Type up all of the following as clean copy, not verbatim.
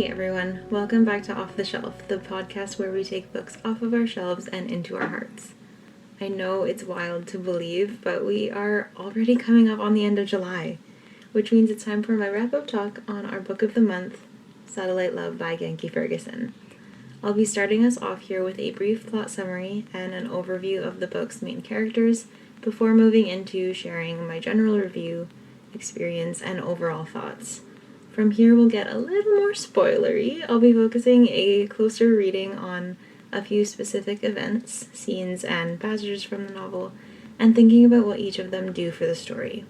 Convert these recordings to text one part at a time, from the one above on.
Hey everyone, welcome back to Off the Shelf, the podcast where we take books off of our shelves and into our hearts. I know it's wild to believe, but we are already coming up on the end of July, which means it's time for my wrap-up talk on our book of the month, Satellite Love by Genki Ferguson. I'll be starting us off here with a brief plot summary and an overview of the book's main characters before moving into sharing my general review, experience, and overall thoughts. From here we'll get a little more spoilery. I'll be focusing a closer reading on a few specific events, scenes, and passages from the novel, and thinking about what each of them do for the story.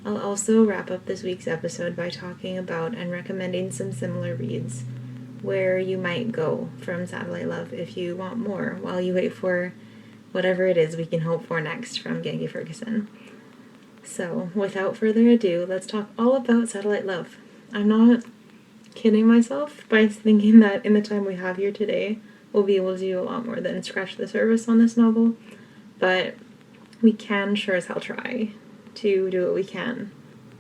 I'll also wrap up this week's episode by talking about and recommending some similar reads, where you might go from Satellite Love if you want more, while you wait for whatever it is we can hope for next from Genki Ferguson. So, without further ado, let's talk all about Satellite Love. I'm not kidding myself by thinking that in the time we have here today, we'll be able to do a lot more than scratch the surface on this novel, but we can sure as hell try to do what we can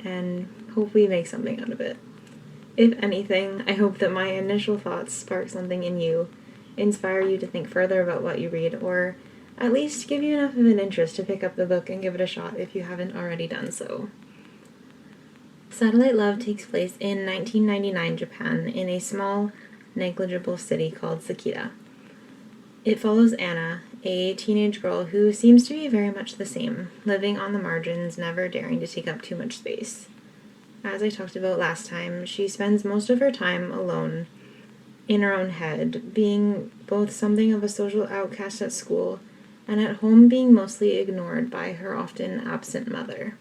and hopefully make something out of it. If anything, I hope that my initial thoughts spark something in you, inspire you to think further about what you read, or at least give you enough of an interest to pick up the book and give it a shot if you haven't already done so. Satellite Love takes place in 1999 Japan in a small, negligible city called Sakita. It follows Anna, a teenage girl who seems to be very much the same, living on the margins, never daring to take up too much space. As I talked about last time, she spends most of her time alone, in her own head, being both something of a social outcast at school, and at home being mostly ignored by her often absent mother.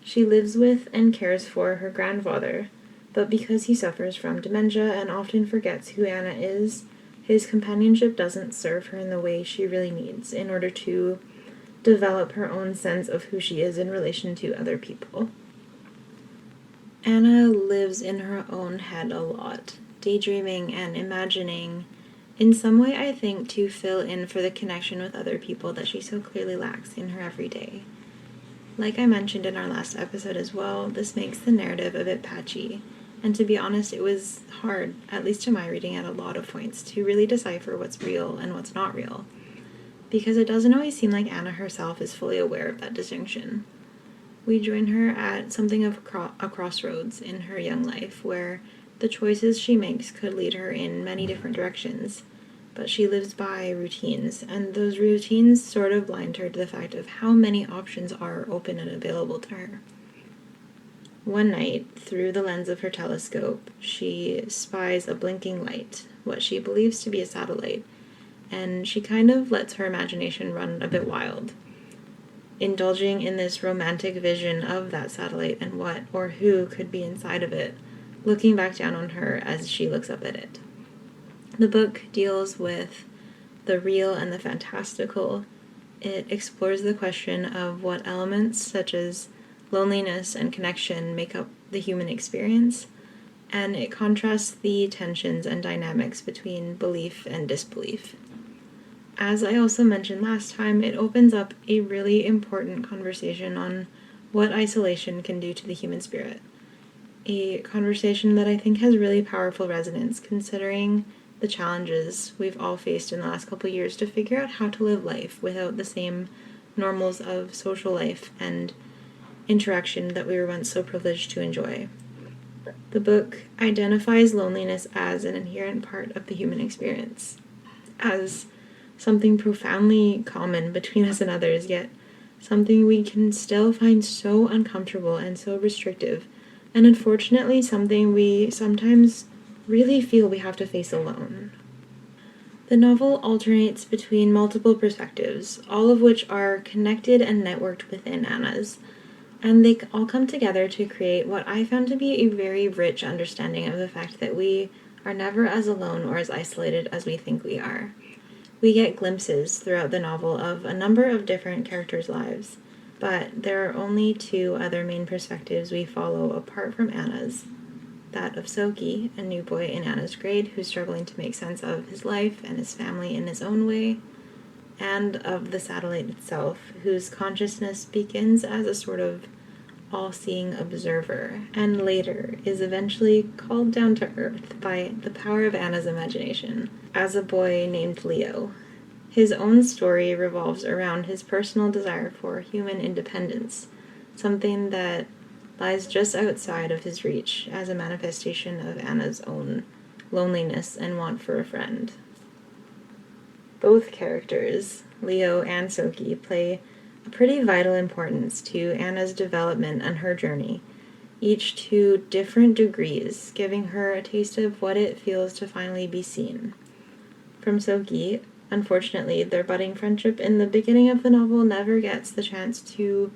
She lives with and cares for her grandfather, but because he suffers from dementia and often forgets who Anna is, his companionship doesn't serve her in the way she really needs in order to develop her own sense of who she is in relation to other people. Anna lives in her own head a lot, daydreaming and imagining, in some way I think to fill in for the connection with other people that she so clearly lacks in her everyday. Like I mentioned in our last episode as well, this makes the narrative a bit patchy, and to be honest, it was hard, at least to my reading at a lot of points, to really decipher what's real and what's not real, because it doesn't always seem like Anna herself is fully aware of that distinction. We join her at something of a crossroads in her young life, where the choices she makes could lead her in many different directions, but she lives by routines, and those routines sort of blind her to the fact of how many options are open and available to her. One night, through the lens of her telescope, she spies a blinking light, what she believes to be a satellite, and she kind of lets her imagination run a bit wild, indulging in this romantic vision of that satellite and what or who could be inside of it, looking back down on her as she looks up at it. The book deals with the real and the fantastical. It explores the question of what elements such as loneliness and connection make up the human experience, and it contrasts the tensions and dynamics between belief and disbelief. As I also mentioned last time, it opens up a really important conversation on what isolation can do to the human spirit. A conversation that I think has really powerful resonance considering the challenges we've all faced in the last couple of years to figure out how to live life without the same normals of social life and interaction that we were once so privileged to enjoy. The book identifies loneliness as an inherent part of the human experience, as something profoundly common between us and others, yet something we can still find so uncomfortable and so restrictive, and unfortunately something we sometimes really feel we have to face alone. The novel alternates between multiple perspectives, all of which are connected and networked within Anna's, and they all come together to create what I found to be a very rich understanding of the fact that we are never as alone or as isolated as we think we are. We get glimpses throughout the novel of a number of different characters' lives, but there are only two other main perspectives we follow apart from Anna's. That of Soki, a new boy in Anna's grade who's struggling to make sense of his life and his family in his own way, and of the satellite itself, whose consciousness begins as a sort of all-seeing observer, and later is eventually called down to earth by the power of Anna's imagination as a boy named Leo. His own story revolves around his personal desire for human independence, something that lies just outside of his reach as a manifestation of Anna's own loneliness and want for a friend. Both characters, Leo and Soki, play a pretty vital importance to Anna's development and her journey, each to different degrees, giving her a taste of what it feels to finally be seen. From Soki, unfortunately, their budding friendship in the beginning of the novel never gets the chance to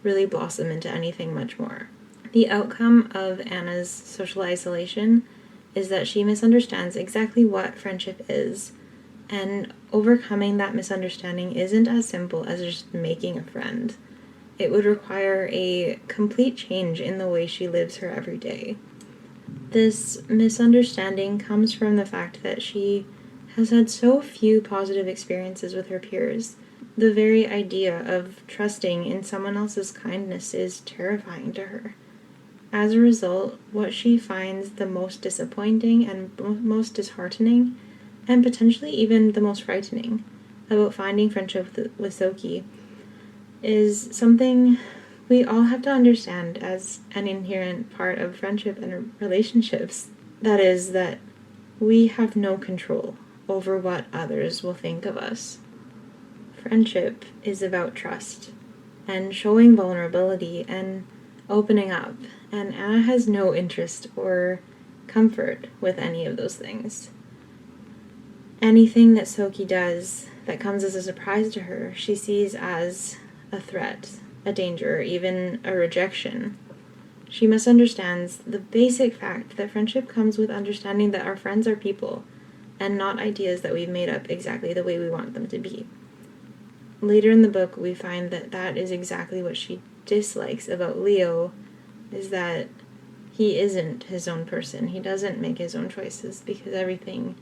really blossom into anything much more. The outcome of Anna's social isolation is that she misunderstands exactly what friendship is, and overcoming that misunderstanding isn't as simple as just making a friend. It would require a complete change in the way she lives her everyday. This misunderstanding comes from the fact that she has had so few positive experiences with her peers. The very idea of trusting in someone else's kindness is terrifying to her. As a result, what she finds the most disappointing and most disheartening, and potentially even the most frightening, about finding friendship with Soki is something we all have to understand as an inherent part of friendship and relationships. That is, that we have no control over what others will think of us. Friendship is about trust and showing vulnerability and opening up, and Anna has no interest or comfort with any of those things. Anything that Soki does that comes as a surprise to her, she sees as a threat, a danger, even a rejection. She misunderstands the basic fact that friendship comes with understanding that our friends are people, and not ideas that we've made up exactly the way we want them to be. Later in the book, we find that that is exactly what she dislikes about Leo, is that he isn't his own person. He doesn't make his own choices because everything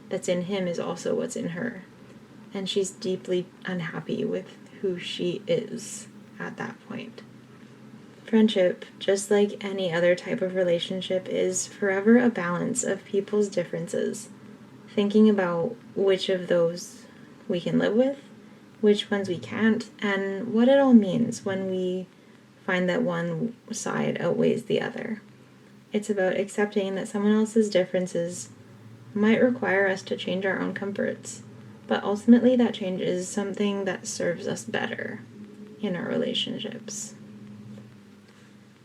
that's in him is also what's in her. And she's deeply unhappy with who she is at that point. Friendship, just like any other type of relationship, is forever a balance of people's differences, thinking about which of those we can live with, which ones we can't, and what it all means when we find that one side outweighs the other. It's about accepting that someone else's differences might require us to change our own comforts, but ultimately that change is something that serves us better in our relationships.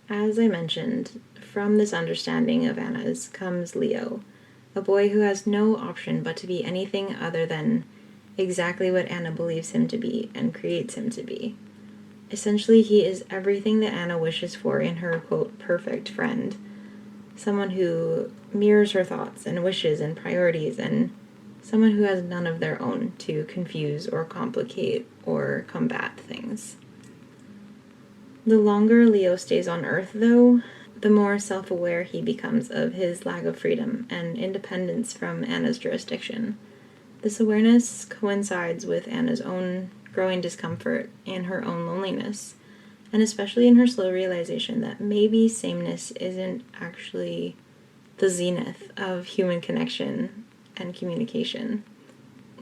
As I mentioned, from this understanding of Anna's comes Leo, a boy who has no option but to be anything other than exactly what Anna believes him to be and creates him to be. Essentially, he is everything that Anna wishes for in her, quote, perfect friend. Someone who mirrors her thoughts and wishes and priorities, and someone who has none of their own to confuse or complicate or combat things. The longer Leo stays on Earth, though, the more self-aware he becomes of his lack of freedom and independence from Anna's jurisdiction. This awareness coincides with Anna's own growing discomfort and her own loneliness, and especially in her slow realization that maybe sameness isn't actually the zenith of human connection and communication.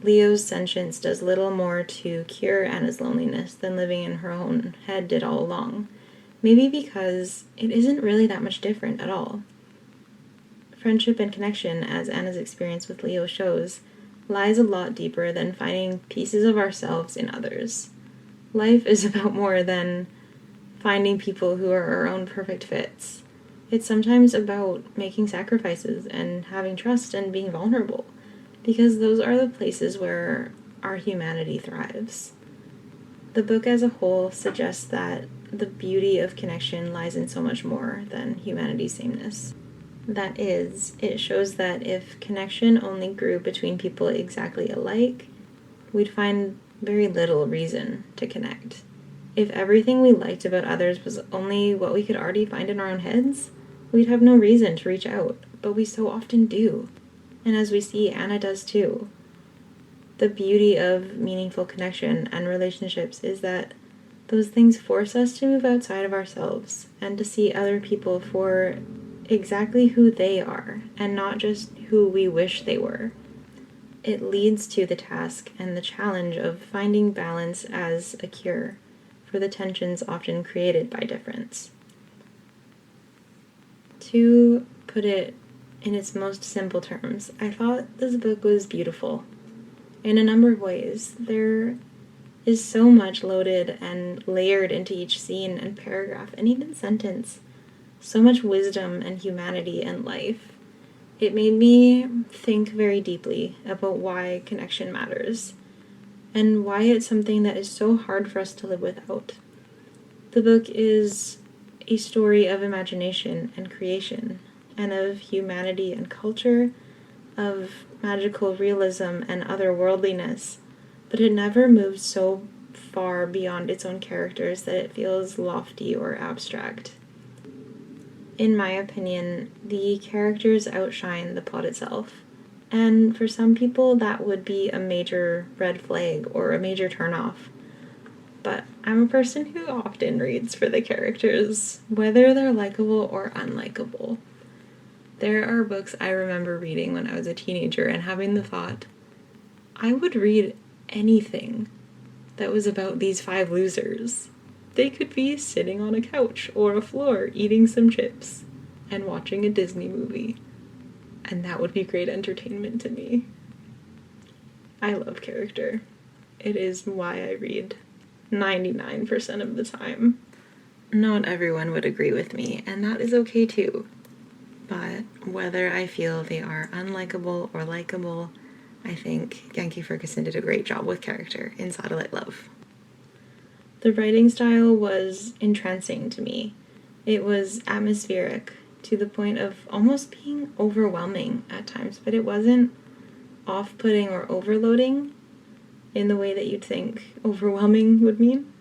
Leo's sentience does little more to cure Anna's loneliness than living in her own head did all along, maybe because it isn't really that much different at all. Friendship and connection, as Anna's experience with Leo shows, lies a lot deeper than finding pieces of ourselves in others. Life is about more than finding people who are our own perfect fits. It's sometimes about making sacrifices and having trust and being vulnerable, because those are the places where our humanity thrives. The book as a whole suggests that the beauty of connection lies in so much more than humanity's sameness. That is, it shows that if connection only grew between people exactly alike, we'd find very little reason to connect. If everything we liked about others was only what we could already find in our own heads, we'd have no reason to reach out, but we so often do. And as we see, Anna does too. The beauty of meaningful connection and relationships is that Those things force us to move outside of ourselves and to see other people for exactly who they are and not just who we wish they were. It leads to the task and the challenge of finding balance as a cure for the tensions often created by difference. To put it in its most simple terms, I thought this book was beautiful. In a number of ways, there is so much loaded and layered into each scene and paragraph and even sentence. So much wisdom and humanity and life. It made me think very deeply about why connection matters and why it's something that is so hard for us to live without. The book is a story of imagination and creation, and of humanity and culture, of magical realism and otherworldliness, but it never moves so far beyond its own characters that it feels lofty or abstract. In my opinion, the characters outshine the plot itself, and for some people that would be a major red flag or a major turnoff. But I'm a person who often reads for the characters, whether they're likable or unlikable. There are books I remember reading when I was a teenager and having the thought, I would read anything that was about these 5 losers. They could be sitting on a couch or a floor eating some chips and watching a Disney movie, and that would be great entertainment to me. I love character. It is why I read 99% of the time. Not everyone would agree with me, and that is okay too. But whether I feel they are unlikable or likable, I think Genki Ferguson did a great job with character in Satellite Love. The writing style was entrancing to me. It was atmospheric to the point of almost being overwhelming at times, but it wasn't off-putting or overloading in the way that you'd think overwhelming would mean.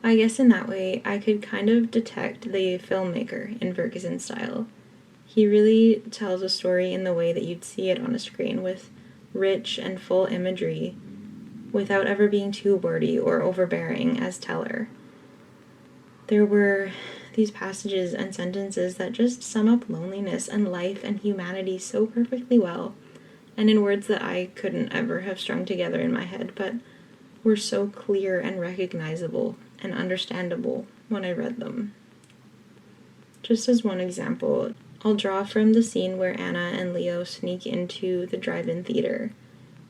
I guess in that way, I could kind of detect the filmmaker in Ferguson's style. He really tells a story in the way that you'd see it on a screen, with rich and full imagery, without ever being too wordy or overbearing as teller. There were these passages and sentences that just sum up loneliness and life and humanity so perfectly well, and in words that I couldn't ever have strung together in my head, but were so clear and recognizable and understandable when I read them. Just as one example, I'll draw from the scene where Anna and Leo sneak into the drive-in theater,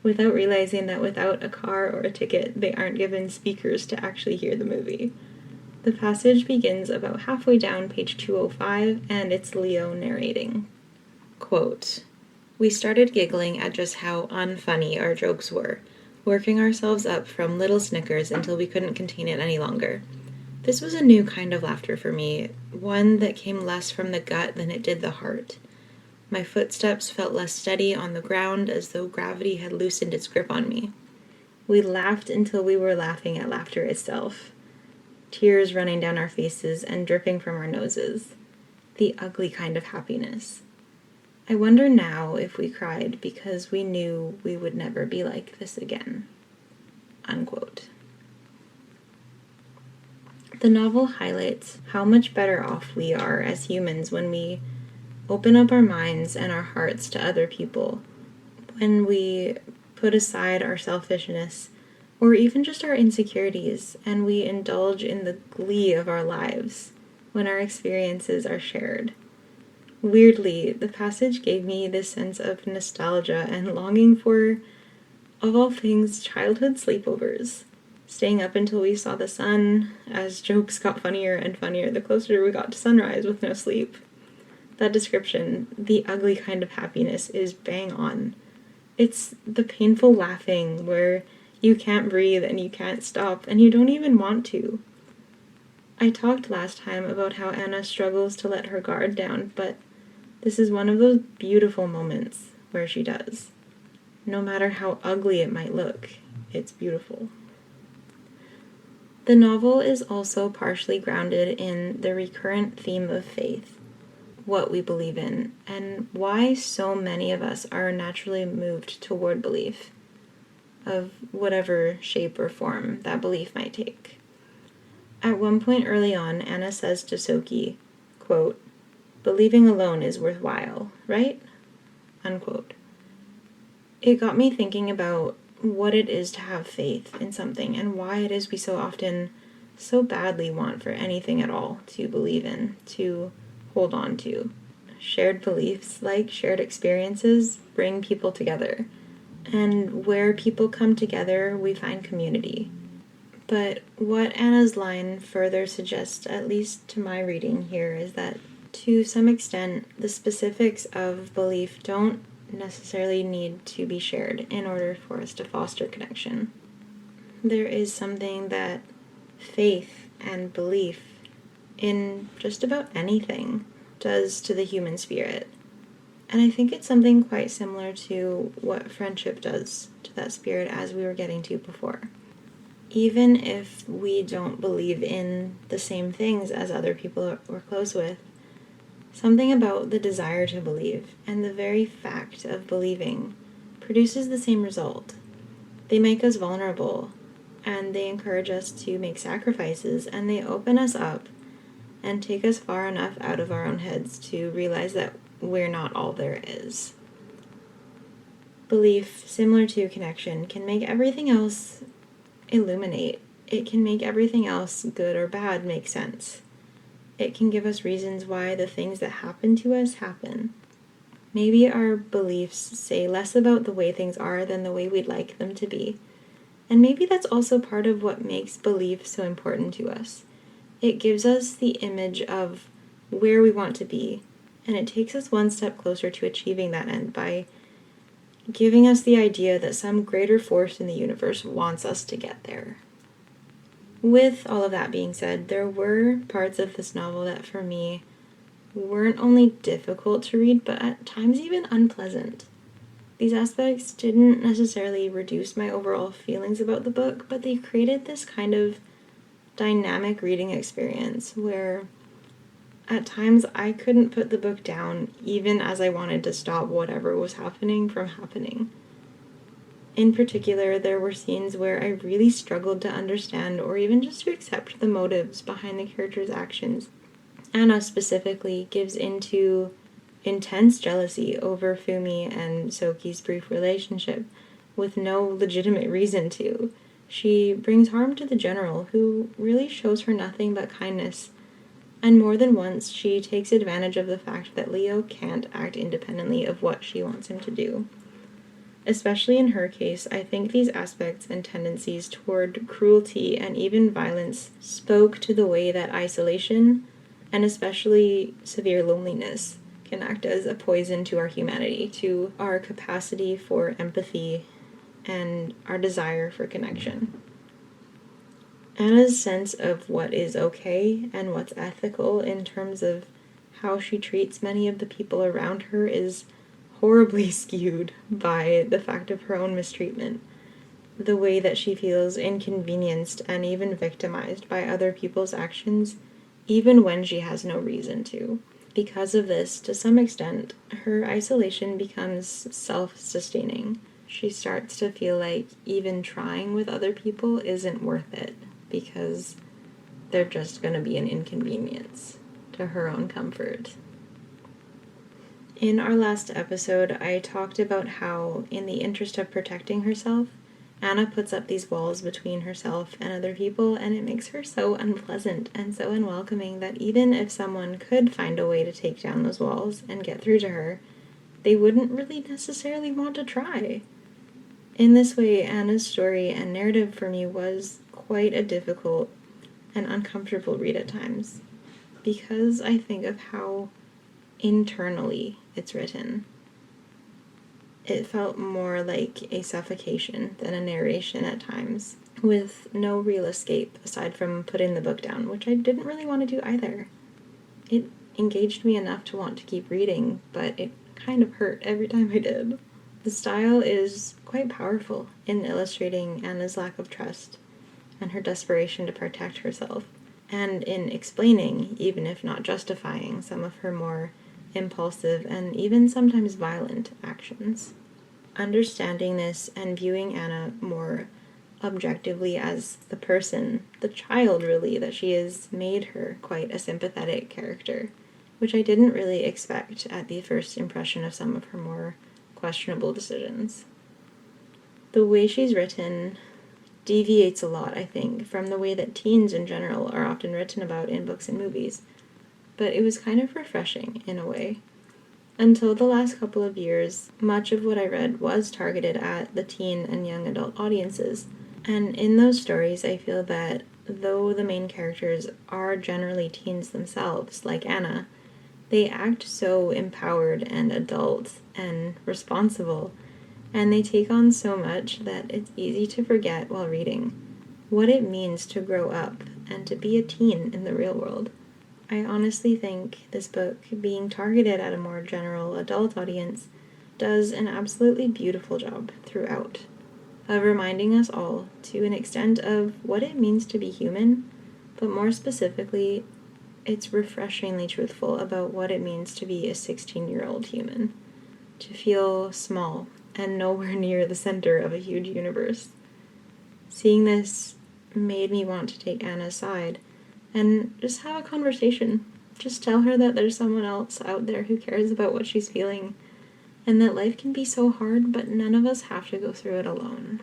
without realizing that without a car or a ticket, they aren't given speakers to actually hear the movie. The passage begins about halfway down page 205, and it's Leo narrating. Quote, "We started giggling at just how unfunny our jokes were, working ourselves up from little snickers until we couldn't contain it any longer. This was a new kind of laughter for me, one that came less from the gut than it did the heart. My footsteps felt less steady on the ground, as though gravity had loosened its grip on me. We laughed until we were laughing at laughter itself, tears running down our faces and dripping from our noses. The ugly kind of happiness. I wonder now if we cried because we knew we would never be like this again." Unquote. The novel highlights how much better off we are as humans when we open up our minds and our hearts to other people, when we put aside our selfishness or even just our insecurities, and we indulge in the glee of our lives when our experiences are shared. Weirdly, the passage gave me this sense of nostalgia and longing for, of all things, childhood sleepovers. Staying up until we saw the sun, as jokes got funnier and funnier the closer we got to sunrise with no sleep. That description, the ugly kind of happiness, is bang on. It's the painful laughing where you can't breathe and you can't stop and you don't even want to. I talked last time about how Anna struggles to let her guard down, but this is one of those beautiful moments where she does. No matter how ugly it might look, it's beautiful. The novel is also partially grounded in the recurrent theme of faith, what we believe in, and why so many of us are naturally moved toward belief, of whatever shape or form that belief might take. At one point early on, Anna says to Soki, quote, "Believing alone is worthwhile, right?" Unquote. It got me thinking about what it is to have faith in something and why it is we so often so badly want for anything at all to believe in, to hold on to. Shared beliefs, like shared experiences, bring people together. And where people come together, we find community. But what Anna's line further suggests, at least to my reading here, is that to some extent, the specifics of belief don't necessarily need to be shared in order for us to foster connection. There is something that faith and belief in just about anything does to the human spirit. And I think it's something quite similar to what friendship does to that spirit, as we were getting to before. Even if we don't believe in the same things as other people we're close with, something about the desire to believe and the very fact of believing produces the same result. They make us vulnerable, and they encourage us to make sacrifices, and they open us up and take us far enough out of our own heads to realize that we're not all there is. Belief, similar to connection, can make everything else illuminate. It can make everything else, good or bad, make sense. It can give us reasons why the things that happen to us happen. Maybe our beliefs say less about the way things are than the way we'd like them to be. And maybe that's also part of what makes belief so important to us. It gives us the image of where we want to be, and it takes us one step closer to achieving that end by giving us the idea that some greater force in the universe wants us to get there. With all of that being said, there were parts of this novel that for me weren't only difficult to read, but at times even unpleasant. These aspects didn't necessarily reduce my overall feelings about the book, but they created this kind of dynamic reading experience where at times I couldn't put the book down even as I wanted to stop whatever was happening from happening. In particular, there were scenes where I really struggled to understand or even just to accept the motives behind the characters' actions. Anna specifically gives into intense jealousy over Fumi and Soki's brief relationship with no legitimate reason to. She brings harm to the general, who really shows her nothing but kindness, and more than once she takes advantage of the fact that Leo can't act independently of what she wants him to do. Especially in her case, I think these aspects and tendencies toward cruelty and even violence spoke to the way that isolation, and especially severe loneliness, can act as a poison to our humanity, to our capacity for empathy, and our desire for connection. Anna's sense of what is okay and what's ethical in terms of how she treats many of the people around her is horribly skewed by the fact of her own mistreatment. The way that she feels inconvenienced and even victimized by other people's actions, even when she has no reason to. Because of this, to some extent, her isolation becomes self-sustaining. She starts to feel like even trying with other people isn't worth it, because they're just going to be an inconvenience to her own comfort. In our last episode, I talked about how, in the interest of protecting herself, Anna puts up these walls between herself and other people, and it makes her so unpleasant and so unwelcoming that even if someone could find a way to take down those walls and get through to her, they wouldn't really necessarily want to try. In this way, Anna's story and narrative for me was quite a difficult and uncomfortable read at times, because I think of how internally it's written. It felt more like a suffocation than a narration at times, with no real escape aside from putting the book down, which I didn't really want to do either. It engaged me enough to want to keep reading, but it kind of hurt every time I did. The style is quite powerful in illustrating Anna's lack of trust and her desperation to protect herself, and in explaining, even if not justifying, some of her more impulsive and even sometimes violent actions. Understanding this and viewing Anna more objectively as the person, the child really, that she has made her quite a sympathetic character, which I didn't really expect at the first impression of some of her more questionable decisions. The way she's written deviates a lot, I think, from the way that teens in general are often written about in books and movies, but it was kind of refreshing in a way. Until the last couple of years, much of what I read was targeted at the teen and young adult audiences, and in those stories I feel that though the main characters are generally teens themselves, like Anna, they act so empowered and adult and responsible, and they take on so much that it's easy to forget while reading what it means to grow up and to be a teen in the real world. I honestly think this book, being targeted at a more general adult audience, does an absolutely beautiful job throughout of reminding us all, to an extent, of what it means to be human, but more specifically, it's refreshingly truthful about what it means to be a 16-year-old human, to feel small and nowhere near the center of a huge universe. Seeing this made me want to take Anna's side and just have a conversation. Just tell her that there's someone else out there who cares about what she's feeling, and that life can be so hard, but none of us have to go through it alone.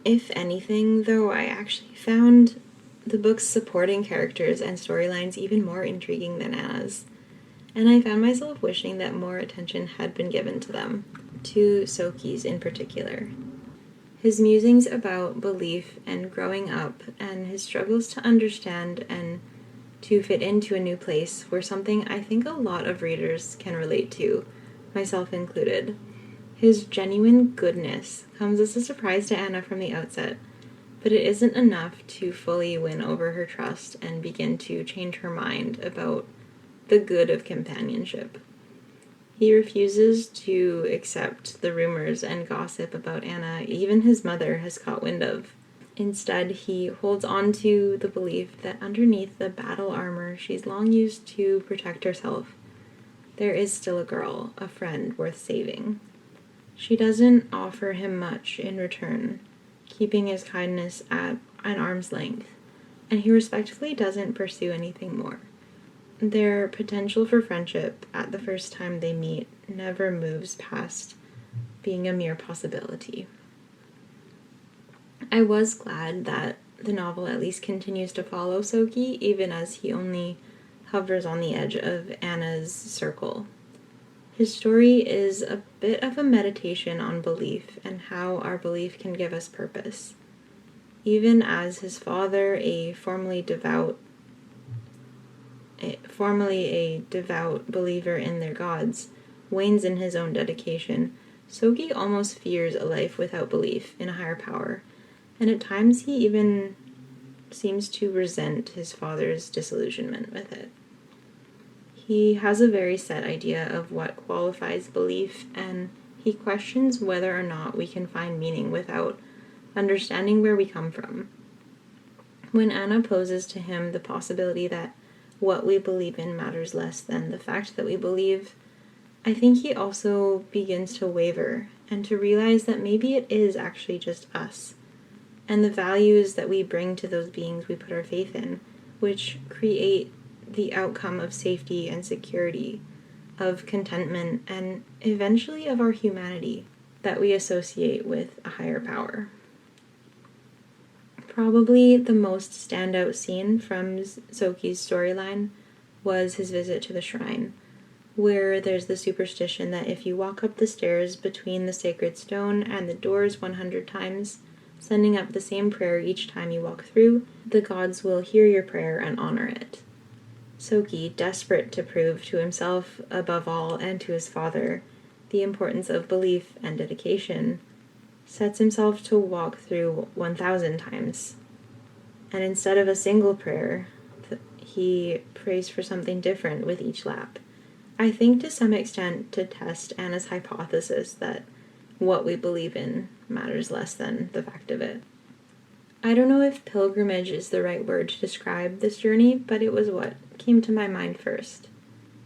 If anything, though, I actually found the book's supporting characters and storylines even more intriguing than Anna's, and I found myself wishing that more attention had been given to them, to Soki's in particular. His musings about belief and growing up and his struggles to understand and to fit into a new place were something I think a lot of readers can relate to, myself included. His genuine goodness comes as a surprise to Anna from the outset, but it isn't enough to fully win over her trust and begin to change her mind about the good of companionship. He refuses to accept the rumors and gossip about Anna even his mother has caught wind of. Instead, he holds on to the belief that underneath the battle armor she's long used to protect herself, there is still a girl, a friend worth saving. She doesn't offer him much in return, keeping his kindness at an arm's length, and he respectfully doesn't pursue anything more. Their potential for friendship at the first time they meet never moves past being a mere possibility. I was glad that the novel at least continues to follow Soki, even as he only hovers on the edge of Anna's circle. His story is a bit of a meditation on belief and how our belief can give us purpose. Even as his father, a formerly a devout believer in their gods, wanes in his own dedication, Soki almost fears a life without belief in a higher power, and at times he even seems to resent his father's disillusionment with it. He has a very set idea of what qualifies belief, and he questions whether or not we can find meaning without understanding where we come from. When Anna poses to him the possibility that what we believe in matters less than the fact that we believe, I think he also begins to waver and to realize that maybe it is actually just us and the values that we bring to those beings we put our faith in, which create the outcome of safety and security, of contentment, and eventually of our humanity that we associate with a higher power. Probably the most standout scene from Soki's storyline was his visit to the shrine, where there's the superstition that if you walk up the stairs between the sacred stone and the doors 100 times, sending up the same prayer each time you walk through, the gods will hear your prayer and honor it. Soki, desperate to prove to himself, above all, and to his father, the importance of belief and dedication, sets himself to walk through 1,000 times. And instead of a single prayer, he prays for something different with each lap. I think to some extent to test Anna's hypothesis that what we believe in matters less than the fact of it. I don't know if pilgrimage is the right word to describe this journey, but it was what came to my mind first.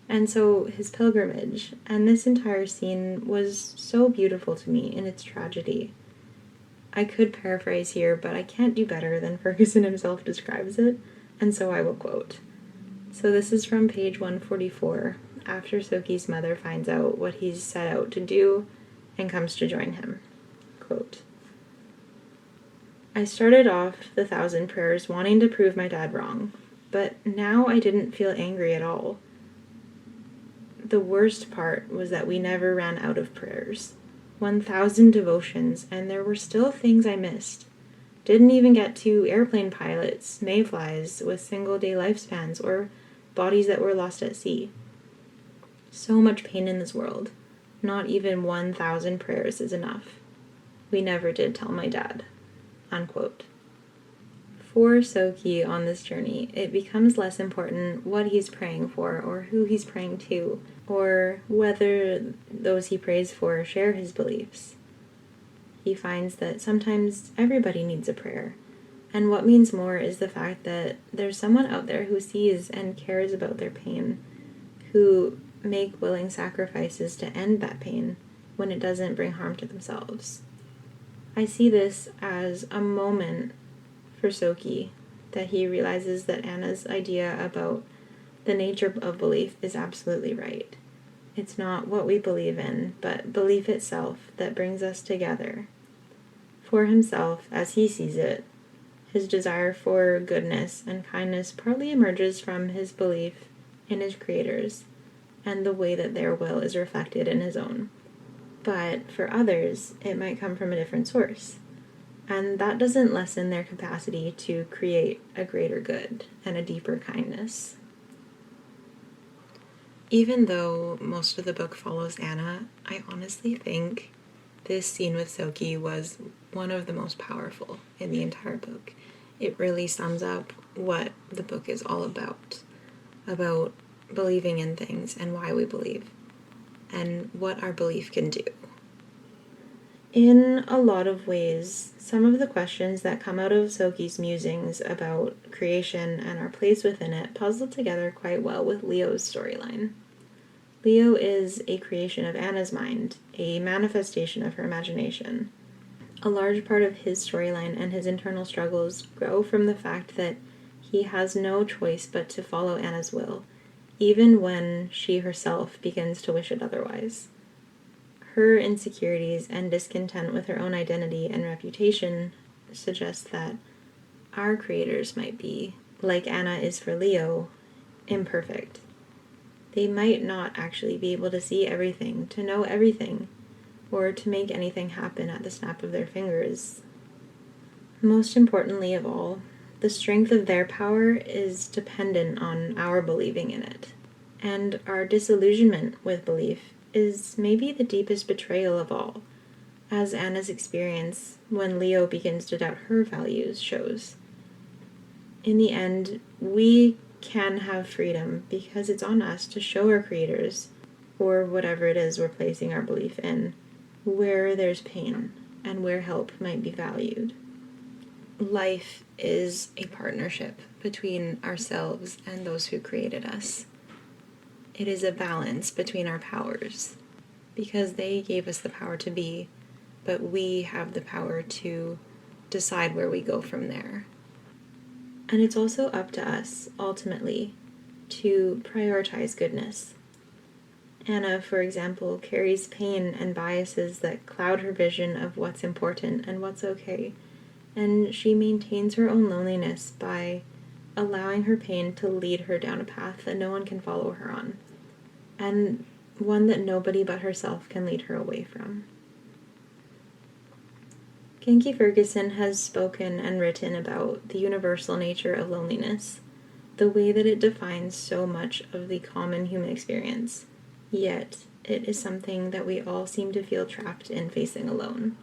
And so his pilgrimage and this entire scene was so beautiful to me in its tragedy. I could paraphrase here, but I can't do better than Ferguson himself describes it, and so I will quote. So this is from page 144, after Soki's mother finds out what he's set out to do and comes to join him. Quote, I started off the 1,000 prayers wanting to prove my dad wrong, but now I didn't feel angry at all. The worst part was that we never ran out of prayers. 1,000 devotions, and there were still things I missed. Didn't even get to airplane pilots, mayflies with single-day lifespans, or bodies that were lost at sea. So much pain in this world. Not even 1,000 prayers is enough. We never did tell my dad. Unquote. For Soki on this journey, it becomes less important what he's praying for or who he's praying to, or whether those he prays for share his beliefs. He finds that sometimes everybody needs a prayer, and what means more is the fact that there's someone out there who sees and cares about their pain, who make willing sacrifices to end that pain when it doesn't bring harm to themselves. I see this as a moment for Soki, that he realizes that Anna's idea about the nature of belief is absolutely right. It's not what we believe in, but belief itself that brings us together. For himself, as he sees it, his desire for goodness and kindness partly emerges from his belief in his creators and the way that their will is reflected in his own. But for others, it might come from a different source. And that doesn't lessen their capacity to create a greater good and a deeper kindness. Even though most of the book follows Anna, I honestly think this scene with Soki was one of the most powerful in the entire book. It really sums up what the book is all about believing in things and why we believe, and what our belief can do. In a lot of ways, some of the questions that come out of Soki's musings about creation and our place within it puzzle together quite well with Leo's storyline. Leo is a creation of Anna's mind, a manifestation of her imagination. A large part of his storyline and his internal struggles grow from the fact that he has no choice but to follow Anna's will, even when she herself begins to wish it otherwise. Her insecurities and discontent with her own identity and reputation suggest that our creators might be, like Anna is for Leo, imperfect. They might not actually be able to see everything, to know everything, or to make anything happen at the snap of their fingers. Most importantly of all, the strength of their power is dependent on our believing in it, and our disillusionment with belief is maybe the deepest betrayal of all, as Anna's experience when Leo begins to doubt her values shows. In the end, we can have freedom because it's on us to show our creators, or whatever it is we're placing our belief in, where there's pain and where help might be valued. Life is a partnership between ourselves and those who created us. It is a balance between our powers, because they gave us the power to be, but we have the power to decide where we go from there. And it's also up to us, ultimately, to prioritize goodness. Anna, for example, carries pain and biases that cloud her vision of what's important and what's okay, and she maintains her own loneliness by allowing her pain to lead her down a path that no one can follow her on, and one that nobody but herself can lead her away from. Genki Ferguson has spoken and written about the universal nature of loneliness, the way that it defines so much of the common human experience, yet it is something that we all seem to feel trapped in facing alone.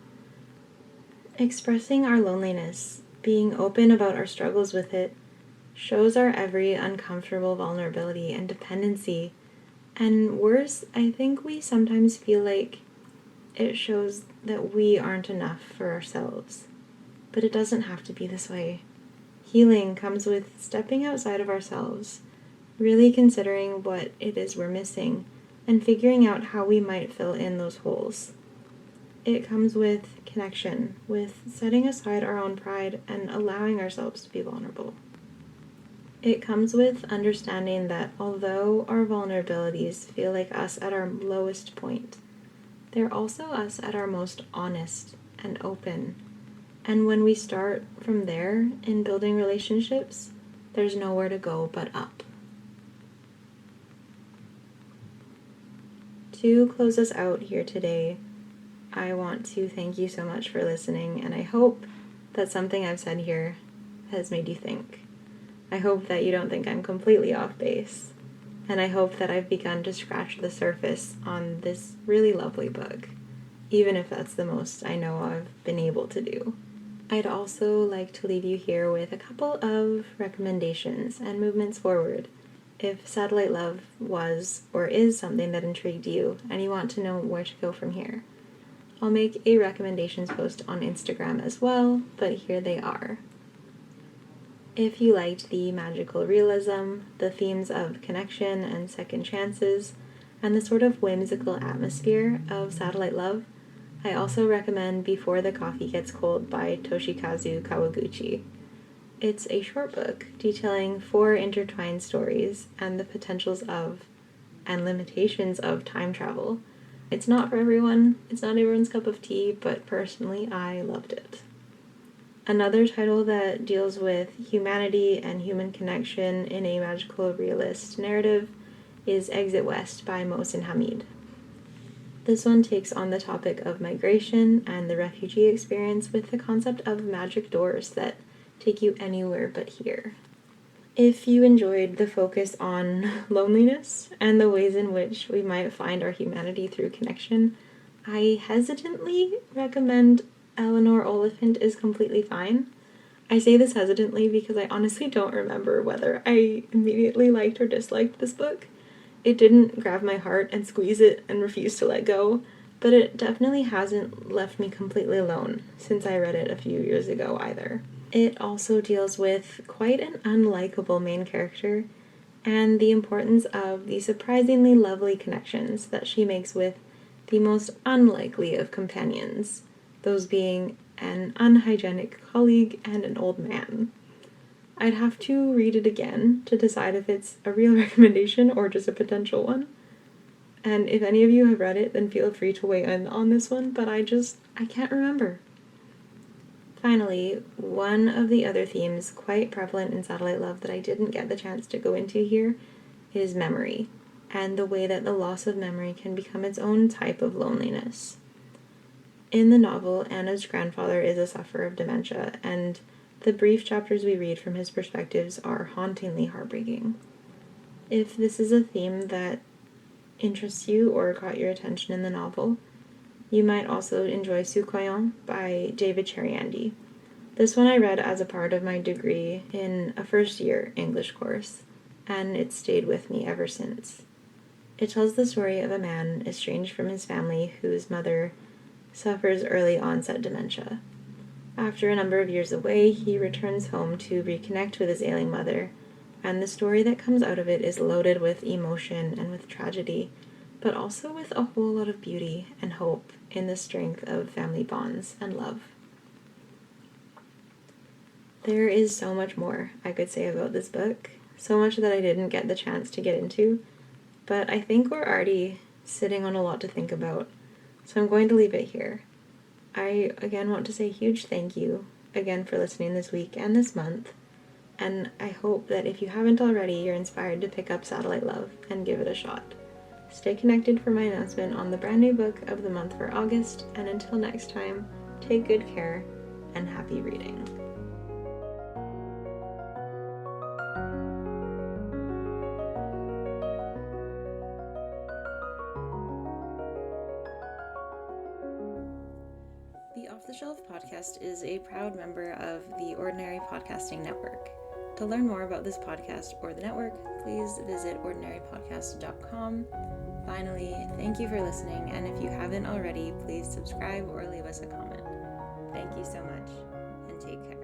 Expressing our loneliness, being open about our struggles with it, shows our every uncomfortable vulnerability and dependency. And worse, I think we sometimes feel like it shows that we aren't enough for ourselves. But it doesn't have to be this way. Healing comes with stepping outside of ourselves, really considering what it is we're missing, and figuring out how we might fill in those holes. It comes with connection, with setting aside our own pride and allowing ourselves to be vulnerable. It comes with understanding that although our vulnerabilities feel like us at our lowest point, they're also us at our most honest and open. And when we start from there in building relationships, there's nowhere to go but up. To close us out here today, I want to thank you so much for listening, and I hope that something I've said here has made you think. I hope that you don't think I'm completely off base, and I hope that I've begun to scratch the surface on this really lovely book, even if that's the most I know I've been able to do. I'd also like to leave you here with a couple of recommendations and movements forward. If Satellite Love was or is something that intrigued you and you want to know where to go from here, I'll make a recommendations post on Instagram as well, but here they are. If you liked the magical realism, the themes of connection and second chances, and the sort of whimsical atmosphere of Satellite Love, I also recommend Before the Coffee Gets Cold by Toshikazu Kawaguchi. It's a short book detailing 4 intertwined stories and the potentials of and limitations of time travel. It's not for everyone, it's not everyone's cup of tea, but personally I loved it. Another title that deals with humanity and human connection in a magical realist narrative is Exit West by Mohsin Hamid. This one takes on the topic of migration and the refugee experience with the concept of magic doors that take you anywhere but here. If you enjoyed the focus on loneliness and the ways in which we might find our humanity through connection, I hesitantly recommend Eleanor Oliphant is Completely Fine. I say this hesitantly because I honestly don't remember whether I immediately liked or disliked this book. It didn't grab my heart and squeeze it and refuse to let go, but it definitely hasn't left me completely alone since I read it a few years ago either. It also deals with quite an unlikable main character and the importance of the surprisingly lovely connections that she makes with the most unlikely of companions, those being an unhygienic colleague and an old man. I'd have to read it again to decide if it's a real recommendation or just a potential one. And if any of you have read it, then feel free to weigh in on this one, but I can't remember. Finally, one of the other themes quite prevalent in Satellite Love that I didn't get the chance to go into here is memory, and the way that the loss of memory can become its own type of loneliness. In the novel, Anna's grandfather is a sufferer of dementia, and the brief chapters we read from his perspectives are hauntingly heartbreaking. If this is a theme that interests you or caught your attention in the novel, you might also enjoy Soukoyon by David Cheriandy. This one I read as a part of my degree in a first-year English course, and it's stayed with me ever since. It tells the story of a man estranged from his family whose mother suffers early onset dementia. After a number of years away, he returns home to reconnect with his ailing mother, and the story that comes out of it is loaded with emotion and with tragedy, but also with a whole lot of beauty and hope in the strength of family bonds and love. There is so much more I could say about this book, so much that I didn't get the chance to get into, but I think we're already sitting on a lot to think about, so I'm going to leave it here. I again want to say a huge thank you again for listening this week and this month, and I hope that if you haven't already, you're inspired to pick up Satellite Love and give it a shot. Stay connected for my announcement on the brand new book of the month for August, and until next time, take good care and happy reading. The Off the Shelf podcast is a proud member of the Ordinary Podcasting Network. To learn more about this podcast or the network, please visit ordinarypodcast.com. Finally, thank you for listening, and if you haven't already, please subscribe or leave us a comment. Thank you so much, and take care.